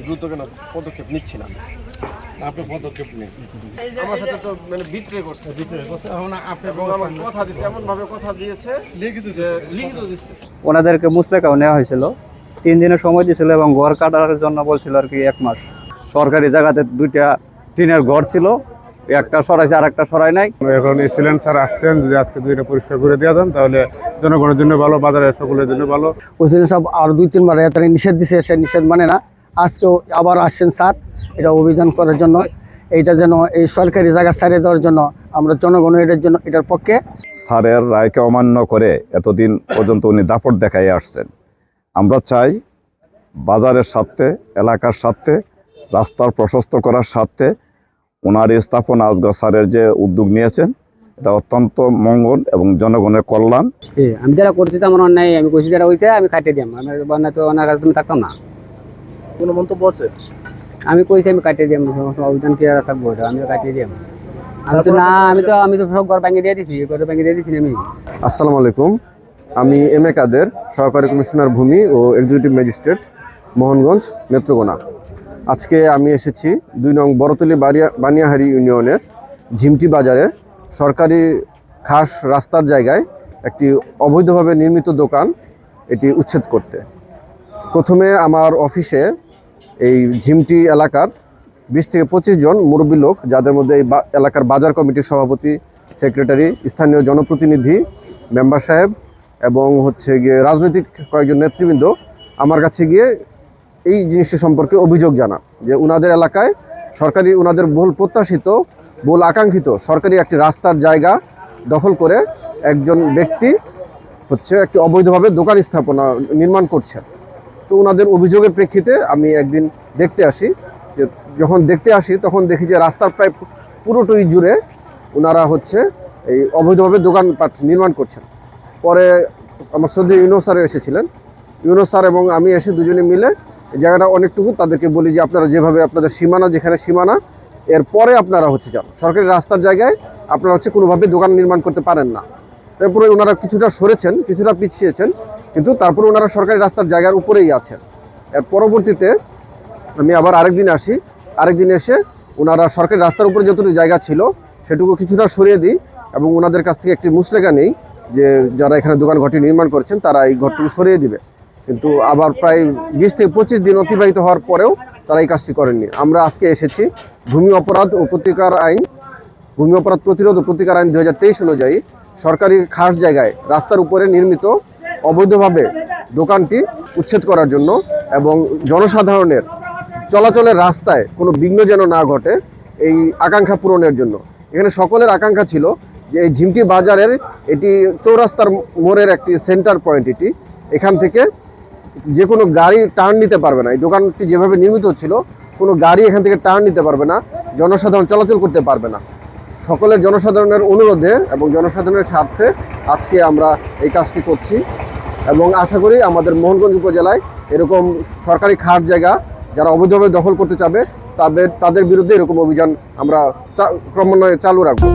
দ্রুত কেন পদক্ষেপ নিচ্ছি না। আপনি পদক্ষেপ নেই, আমার সাথে তো মানে বিট্রে করছে, কথা দিচ্ছে, এমন ভাবে কথা দিয়েছে লিখিত দিচ্ছে। ওনাদেরকে মুচলেকাও নেওয়া হয়েছিল, 3 দিনের সময় দিয়েছিল এবং ঘর কাটার জন্য বলছিল আর কি 1 মাস। সরকারি জায়গাতে 2টা টিনের ঘর ছিল, একটা সরাইছে আর একটা সরাই নাই। এখন এসিলেন্ট স্যার আসছেন, যদি আজকে 2টা পরিষ্কার করে দেওয়া দেন তাহলে জনগণের জন্য ভালো, বাজারের সকলের জন্য ভালো। ওইখানে সব আর 2-3 বার তারা নিষেধ দিছে, সে নিষেধ মানে না। আজকেও আবার আসছেন স্যার এটা অভিযান করার জন্য, এইটা যেন এই সরকারি জায়গা ছাড়িয়ে দেওয়ার জন্য আমরা জনগণ এটার পক্ষে। স্যারের রায়কে অমান্য করে এতদিন পর্যন্ত উনি দাপট দেখাই আসছেন। আমরা চাই বাজারের স্বার্থে, এলাকার স্বার্থে, রাস্তার প্রশস্ত করার স্বার্থে ওনার স্থাপনা আজগা স্যারের যে উদ্যোগ নিয়েছেন এটা অত্যন্ত মঙ্গল এবং জনগণের কল্যাণ। আমি যারা করছি তো আমার অন্যায়, আমি কইছি যারা হইতে আমি কাটিয়ে দিলাম, আমি তো ওনার কাছে থাকতাম না। কোনো মন্তব্য আছে? আমি কইছি আমি কাটিয়ে দিলাম, অভিযান কি থাকবো, আমিও কাটিয়ে দিলাম। আমি তো সব ঘর ভেঙে দিয়ে দিছি, ঘর ভেঙে দিয়ে দিছি আমি। আসসালামু আলাইকুম, আমি এম এ কাদের, সহকারী কমিশনার ভূমি ও এক্সিকিউটিভ ম্যাজিস্ট্রেট, মোহনগঞ্জ, নেত্রকোনা। আজকে আমি এসেছি 2 নং বড়তলী বানিয়াহারি ইউনিয়নের ঝিমটি বাজারে সরকারি খাস রাস্তার জায়গায় একটি অবৈধভাবে নির্মিত দোকান এটি উচ্ছেদ করতে। প্রথমে আমার অফিসে এই ঝিমটি এলাকার 20 থেকে 25 জন মুরব্বী লোক, যাদের মধ্যে এই এলাকার বাজার কমিটির সভাপতি, সেক্রেটারি, স্থানীয় জনপ্রতিনিধি, মেম্বার সাহেব এবং হচ্ছে গিয়ে রাজনৈতিক কয়েকজন নেতৃবৃন্দ আমার কাছে গিয়ে এই জিনিসটি সম্পর্কে অভিযোগ জানান যে ওনাদের এলাকায় সরকারি, ওনাদের বহুল প্রত্যাশিত, বহুল আকাঙ্ক্ষিত সরকারি একটি রাস্তার জায়গা দখল করে একজন ব্যক্তি হচ্ছে একটি অবৈধভাবে দোকান স্থাপনা নির্মাণ করছেন। তো ওনাদের অভিযোগের প্রেক্ষিতে আমি একদিন দেখতে আসি। যে যখন দেখতে আসি তখন দেখি যে রাস্তার প্রায় পুরোটাই জুড়ে ওনারা হচ্ছে এই অবৈধভাবে দোকানপাট নির্মাণ করছেন। পরে আমার শ্রদ্ধেয় ইউনুস স্যার এসেছিলেন, ইউনুস স্যার এবং আমি এসে দুজনে মিলে এই জায়গাটা অনেকটুকু তাদেরকে বলি যে আপনারা যেভাবে আপনাদের সীমানা, যেখানে সীমানা, এরপরে আপনারা হচ্ছে যান, সরকারি রাস্তার জায়গায় আপনারা হচ্ছে কোনোভাবে দোকান নির্মাণ করতে পারেন না। তারপরে ওনারা কিছুটা সরেছেন, কিছুটা পিছিয়েছেন, কিন্তু তারপরে ওনারা সরকারি রাস্তার জায়গার উপরেই আছেন। এর পরবর্তীতে আমি আবার আরেকদিন আসি, আরেকদিন এসে ওনারা সরকারি রাস্তার উপরে যতটুকু জায়গা ছিল সেটুকু কিছুটা সরিয়ে দিই এবং ওনাদের কাছ থেকে একটি মুচলেখা নেই যে যারা এখানে দোকান ঘরটি নির্মাণ করছেন তারা এই ঘরটুকু সরিয়ে দিবে। কিন্তু আবার প্রায় 20 থেকে 25 দিন অতিবাহিত হওয়ার পরেও তারা এই কাজটি করেননি। আমরা আজকে এসেছি ভূমি অপরাধ ও প্রতিকার আইন, ভূমি অপরাধ প্রতিরোধ ও প্রতিকার আইন 2023 অনুযায়ী সরকারি খাস জায়গায় রাস্তার উপরে নির্মিত অবৈধভাবে দোকানটি উচ্ছেদ করার জন্য এবং জনসাধারণের চলাচলের রাস্তায় কোনো বিঘ্ন যেন না ঘটে এই আকাঙ্ক্ষা পূরণের জন্য। এখানে সকলের আকাঙ্ক্ষা ছিল যে এই ঝিমটি বাজারের এটি চৌরাস্তার মোড়ের একটি সেন্টার পয়েন্ট, এটি এখান থেকে যে কোনো গাড়ি টার্ন নিতে পারবে না। এই দোকানটি যেভাবে নির্মিত ছিল কোনো গাড়ি এখান থেকে টার্ন নিতে পারবে না, জনসাধারণ চলাচল করতে পারবে না। সকলের জনসাধারণের অনুরোধে এবং জনসাধারণের স্বার্থে আজকে আমরা এই কাজটি করছি এবং আশা করি আমাদের মোহনগঞ্জ উপজেলায় এরকম সরকারি খাস জায়গা যারা অবৈধভাবে দখল করতে চাবে তাদের বিরুদ্ধে এরকম অভিযান আমরা ক্রমান্বয়ে চালু রাখবো।